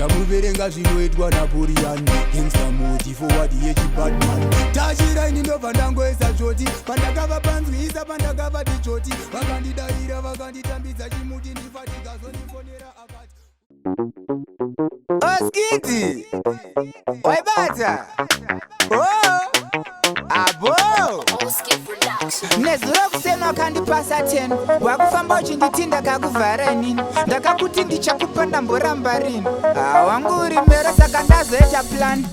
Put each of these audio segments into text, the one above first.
tamuverenga zvinoitwa napurian gangsta moti forward yechibadman tachiraini ndobva ndangoesa zvoti pandakava panzwisa pandakava tichoti vakandidaira vakanditambidza chimuti ndifatikazonifonera akati Oskiti waibata abo nezuro kusema wakandipasa 10 wakufamba uchinditinda kakuvhara nini ndakakuti ndichakupa ndamboramba rini wangu uri mbero saka ndazoita plan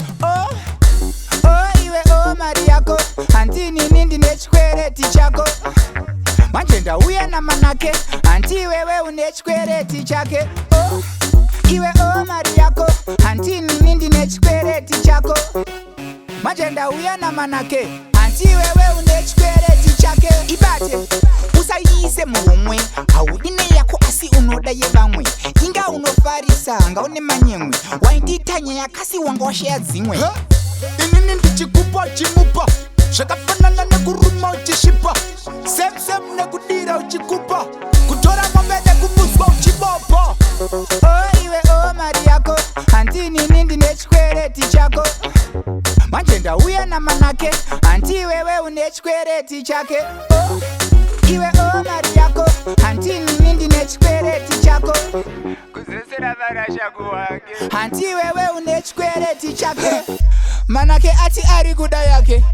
iwe mari yako handinini ndine chikwereti chako manje ndauya namanake handi iwewe une chikwereti chake iwe mari yako handinini ndine chikwereti chako manje ndauya namanake handi iwewe une chikwereti chake ibate usaiise muhomwe haudine yako asi unoda yevamwe inga unofarisa anga une manyemwe wainditanya yakasi wanga washeya dzimwe inini ndichikupa chimupa zvakafanana nekuruma uchishipa sem nekudira uchikupa kutora mombe nekumuswa uchibopa iwe mari yako handinini ndine chikwereti chako manje ndauya namanake handi iwewe une chikwereti chake iwe mari yako handinini ndine chikwereti chako kuzesera varashaku wake handi iwewe une chikwereti chake manake ati ari kuda yake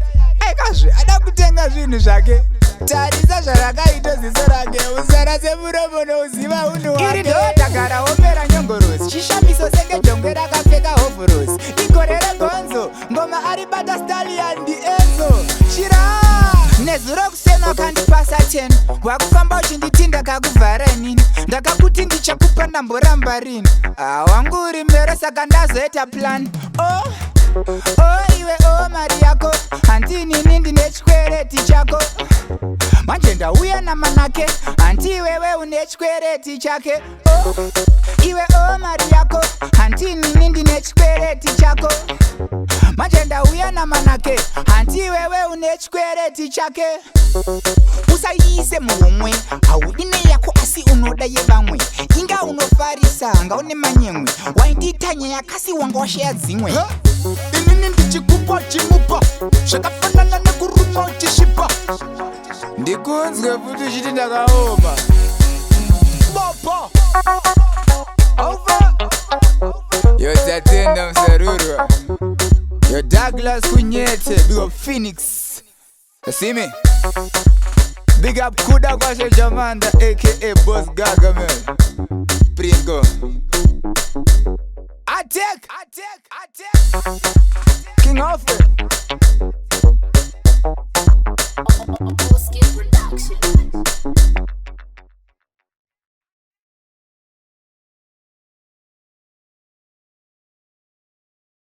aikazve ada kutenga zvinhu zvake tarisa zvarakaita ziso rake uzara semuromo nouziva unhu wake iri ndodagara opera nyongorosi chishamiso senge jongwe rakapfeka hovhorosi igore regonzo ngoma aribata stalian dienzo chira nezuro kusema wakandipasa 10 wakufamba uchinditinda kakuvhara nini ndakakuti ndichakupa ndamboramba rini wangu uri mbero saka ndazoita plan iwe mari yako handinini ndine chikwereti chako manje ndauya namanake handi iwewe une chikwereti chake iwe mari yako handinini ndine chikwereti chako manje ndauya namanake handi iwewe une chikwereti chake usaiise muhomwe haudine yako asi unoda yevamwe inga unofarisa anga une manyemwe wainditanya yakasi wanga washeya dzimwe inini ndichikupa chimupa zvakafanana nekuruma uchishipa ndikunzwe futi uchiti ndakaoma bopa over yotatenda musarurwa yo Douglas kunyete big up Phoenix see me big up kuda kwashe jamanda aka Boss Gaga man Pringo attack King Offer